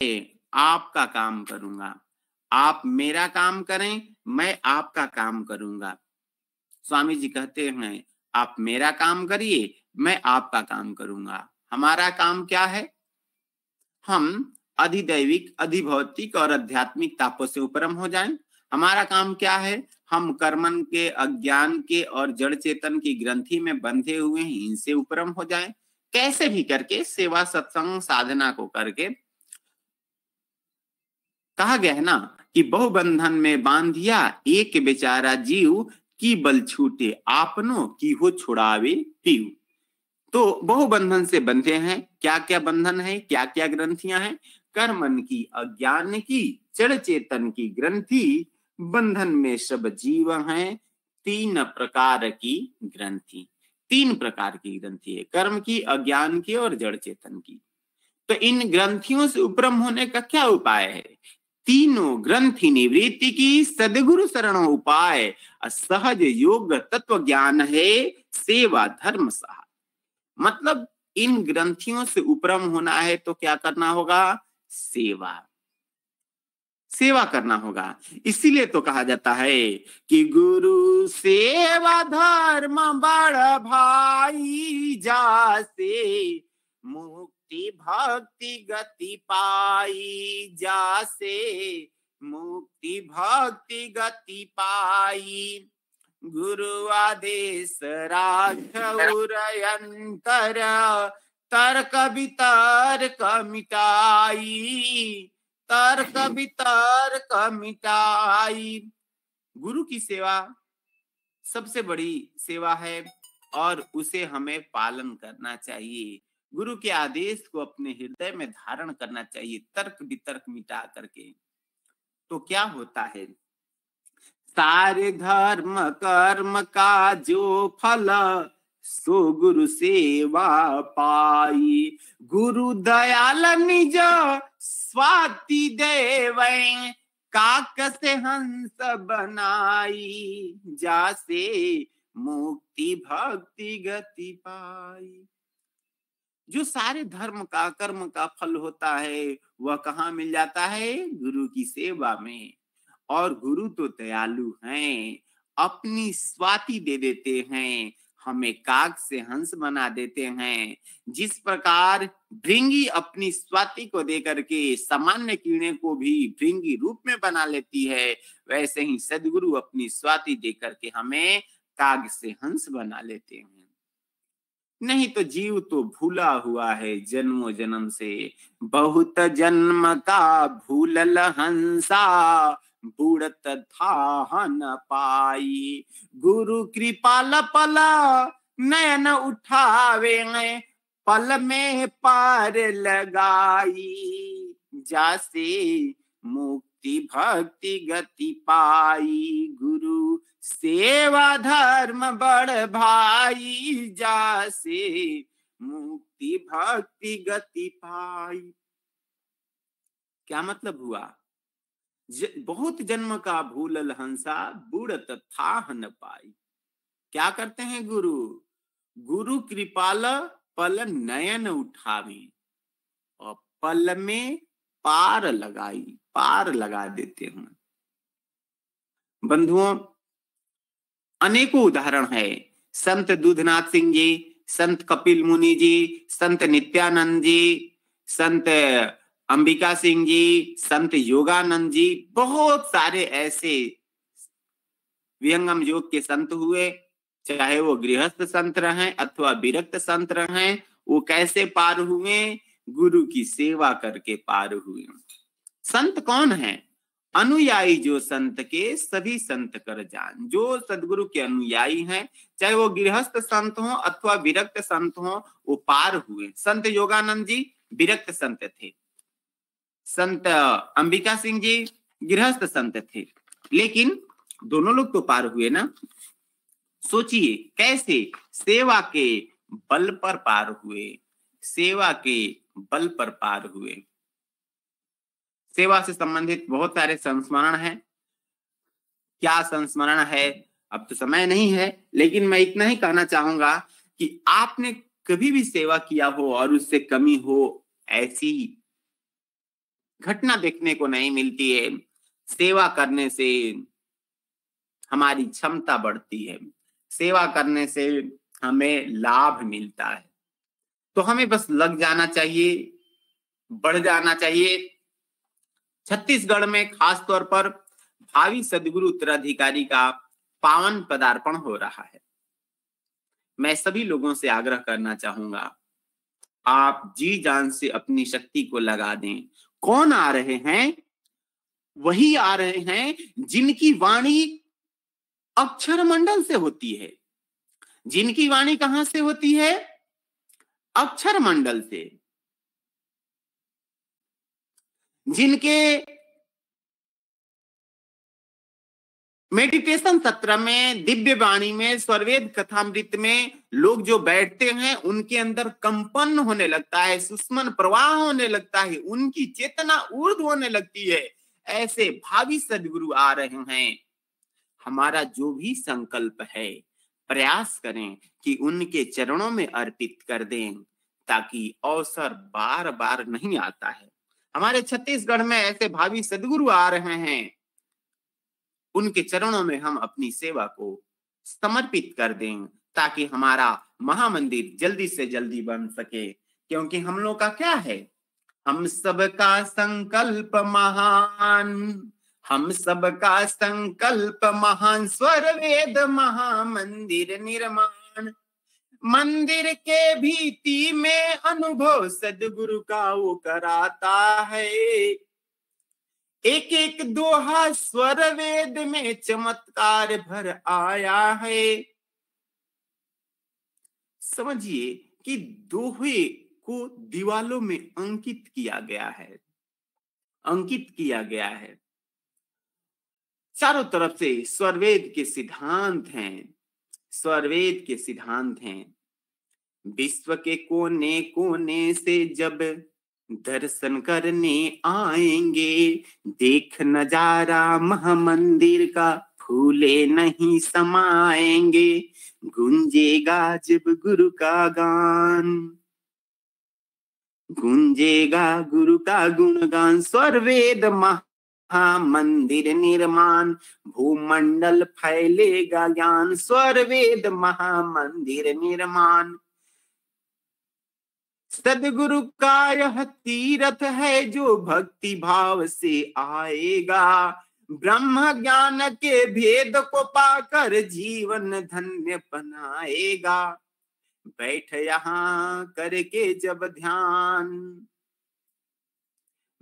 आपका काम करूंगा, आप मेरा काम करें, मैं आपका काम करूंगा। स्वामी जी कहते हैं, आप मेरा काम करिए, मैं आपका काम करूंगा। हमारा काम क्या है? हम अधिदैविक, अधिभौतिक और आध्यात्मिक तापों से उपरम हो जाएं। हमारा काम क्या है? हम कर्मन के, अज्ञान के और जड़ चेतन की ग्रंथि में बंधे हुए हैं, इनसे उपरम हो जाएं। कैसे भी करके सेवा, सत्संग, साधना को करके। कहा गया है ना कि बहुबंधन में बांधिया एक बेचारा जीव, की बल छूटे आपनो की हो छुड़ावे पीव। तो बहुबंधन से बंधे हैं। क्या क्या बंधन है, क्या क्या ग्रंथियां हैं? कर्मन की, अज्ञान की, जड़ चेतन की ग्रंथि बंधन में सब जीव हैं। तीन प्रकार की ग्रंथि, तीन प्रकार की ग्रंथि है, कर्म की, अज्ञान की और जड़ चेतन की। तो इन ग्रंथियों से उपरम होने का क्या उपाय है? तीनों ग्रंथि निवृत्ति की सदगुरु शरण उपाय, सहज योग तत्व ज्ञान है, सेवा धर्म सहाय। मतलब इन ग्रंथियों से उपरम होना है तो क्या करना होगा? सेवा, सेवा करना होगा। इसीलिए तो कहा जाता है कि गुरु सेवा धर्म बड़ भाई, जासे मुक्ति भक्ति गति पाई, जासे मुक्ति भक्ति गति पाई। गुरु आदेश राघव अंतर, तर्क वितर्क मिटाई, तर्क वितर्क मिटाई। गुरु की सेवा सबसे बड़ी सेवा है और उसे हमें पालन करना चाहिए। गुरु के आदेश को अपने हृदय में धारण करना चाहिए, तर्क वितर्क मिटा करके। तो क्या होता है? सारे धर्म कर्म का जो फल, सो गुरु सेवा पाई। गुरु दयाल निज स्वाति देवै, काक से हंस बनाई, जासे मुक्ति भक्ति गति पाई। जो सारे धर्म का, कर्म का फल होता है, वह कहाँ मिल जाता है? गुरु की सेवा में। और गुरु तो दयालु हैं, अपनी स्वाति दे देते हैं, हमें काग से हंस बना देते हैं। जिस प्रकार भृंगी अपनी स्वाति को देकर के सामान्य कीड़े को भी भृंगी रूप में बना लेती है, वैसे ही सद्गुरु अपनी स्वाति देकर के हमें काग से हंस बना लेते हैं। नहीं तो जीव तो भूला हुआ है जन्मों जन्म से, बहुत जन्म का भूलल हंसा, बुड़त था न पाई। गुरु कृपाल पला नयन उठावे, पल में पार लगाई, जासे मुक्ति भक्ति गति पाई। गुरु सेवा धर्म बड़ भाई, जासे मुक्ति भक्ति गति पाई। क्या मतलब हुआ? बहुत जन्म का भूलल हंसा, बुड़त था न पाई। क्या करते हैं गुरु? गुरु कृपाल पल नयन उठावी और पल में पार लगाई, पार लगा देते हैं। बंधुओं, अनेकों उदाहरण है। संत दूधनाथ सिंह जी, संत कपिल मुनि जी, संत नित्यानंद जी, संत अंबिका सिंह जी, संत योगानंद जी, बहुत सारे ऐसे विहंगम योग के संत हुए। चाहे वो गृहस्थ संत रहे अथवा विरक्त संत रहे, वो कैसे पार हुए? गुरु की सेवा करके पार हुए। संत कौन है? अनुयायी जो संत के सभी संत कर जान। जो सदगुरु के अनुयायी हैं, चाहे वो गृहस्थ संत हो अथवा विरक्त संत हो, वो पार हुए। संत योगानंद जी विरक्त संत थे, संत अंबिका सिंह जी गृहस्थ संत थे, लेकिन दोनों लोग तो पार हुए ना। सोचिए कैसे? सेवा के बल पर पार हुए, सेवा के बल पर पार हुए। सेवा से संबंधित बहुत सारे संस्मरण हैं। क्या संस्मरण है अब तो समय नहीं है, लेकिन मैं इतना ही कहना चाहूंगा कि आपने कभी भी सेवा किया हो और उससे कमी हो, ऐसी घटना देखने को नहीं मिलती है। सेवा करने से हमारी क्षमता बढ़ती है, सेवा करने से हमें लाभ मिलता है। तो हमें बस लग जाना चाहिए, बढ़ जाना चाहिए। छत्तीसगढ़ में खास तौर पर भावी सदगुरु उत्तराधिकारी का पावन पदार्पण हो रहा है। मैं सभी लोगों से आग्रह करना चाहूंगा, आप जी जान से अपनी शक्ति को लगा दें। कौन आ रहे हैं? वही आ रहे हैं जिनकी वाणी अक्षर मंडल से होती है। जिनकी वाणी कहां से होती है? अक्षर मंडल से। जिनके मेडिटेशन सत्र में, दिव्य वाणी में, स्वरवेद कथामृत में लोग जो बैठते हैं उनके अंदर कंपन होने लगता है, सुषमन प्रवाह होने लगता है, उनकी चेतना ऊर्ध्व होने लगती है। ऐसे भावी सदगुरु आ रहे हैं। हमारा जो भी संकल्प है, प्रयास करें कि उनके चरणों में अर्पित कर दें, ताकि अवसर बार बार नहीं आता है। हमारे छत्तीसगढ़ में ऐसे भावी सदगुरु आ रहे हैं, उनके चरणों में हम अपनी सेवा को समर्पित कर दें, ताकि हमारा महामंदिर जल्दी से जल्दी बन सके। क्योंकि हम लोग का क्या है? हम सबका संकल्प महान, हम सबका संकल्प महान, स्वर वेद महामंदिर निर्माण। मंदिर के भीति में अनुभव सदगुरु का वो कराता है। एक एक दोहा स्वर वेद में चमत्कार भर आया है। समझिए कि दोहे को दीवालों में अंकित किया गया है, अंकित किया गया है। चारों तरफ से स्वरवेद के सिद्धांत हैं, स्वरवेद के सिद्धांत हैं। विश्व के कोने कोने से जब दर्शन करने आएंगे, देख नजारा महामंदिर का, फूले नहीं समाएंगे, गूंजेगा जब गुरु का गान, गूंजेगा गुरु का गुणगान। स्वरवेद महामंदिर निर्माण, भूमंडल फैलेगा ज्ञान, स्वरवेद महामंदिर निर्माण। सदगुरु का यह तीरथ है जो भक्ति भाव से आएगा, ब्रह्म ज्ञान के भेद को पाकर जीवन धन्य बनाएगा। बैठ यहाँ करके जब ध्यान,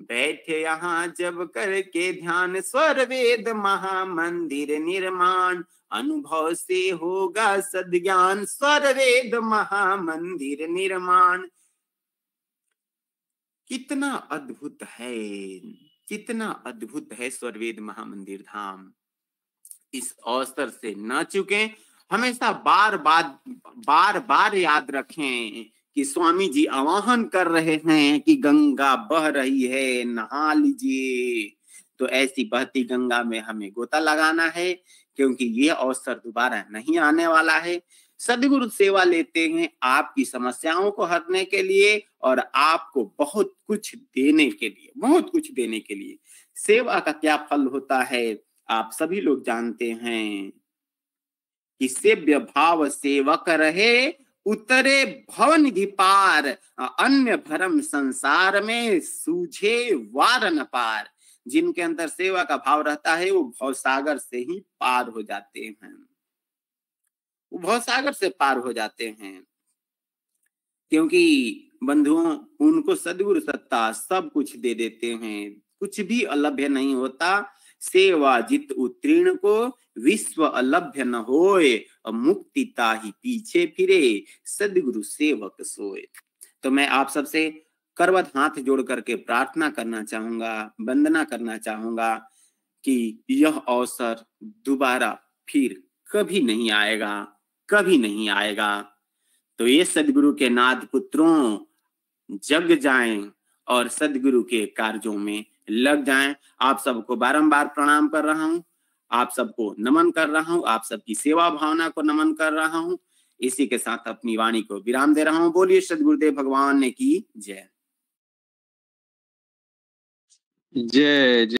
बैठे यहाँ जब करके ध्यान, स्वरवेद महामंदिर निर्माण, अनुभव से होगा सद्ज्ञान, स्वरवेद महामंदिर निर्माण। कितना अद्भुत है, कितना अद्भुत है स्वरवेद महामंदिर धाम। इस अवसर से न चुके, हमेशा बार बार याद रखें कि स्वामी जी आवाहन कर रहे हैं कि गंगा बह रही है, नहा लीजिए। तो ऐसी बहती गंगा में हमें गोता लगाना है, क्योंकि ये अवसर दोबारा नहीं आने वाला है। सदगुरु सेवा लेते हैं आपकी समस्याओं को हरने के लिए और आपको बहुत कुछ देने के लिए, बहुत कुछ देने के लिए। सेवा का क्या फल होता है आप सभी लोग जानते हैं कि सेव्य भाव सेवक रहे, उतरे भवनिधि पार, अन्य भरम संसार में सूझे वार न पार। जिनके अंदर सेवा का भाव रहता है वो भवसागर से ही पार हो जाते हैं, वो भवसागर से पार हो जाते हैं। क्योंकि बंधुओं, उनको सद्गुरु सत्ता सब कुछ दे देते हैं, कुछ भी अलभ्य नहीं होता। सेवा जित उत्तीर्ण को विश्व अलभ्य न होए, मुक्ति ताहि पीछे फिरे, सद्गुरु सेवक सोए। तो मैं आप सबसे करवत हाथ जोड़ करके प्रार्थना करना चाहूंगा, वंदना करना चाहूंगा कि यह अवसर दोबारा फिर कभी नहीं आएगा, कभी नहीं आएगा। तो ये सदगुरु के नाथ पुत्रों, जग जाएं और सदगुरु के कार्यों में लग जाएं। आप सबको बारंबार प्रणाम कर रहा हूं, आप सबको नमन कर रहा हूं, आप सबकी सेवा भावना को नमन कर रहा हूं। इसी के साथ अपनी वाणी को विराम दे रहा हूं। बोलिए सदगुरुदेव भगवान ने की जय। जय जय।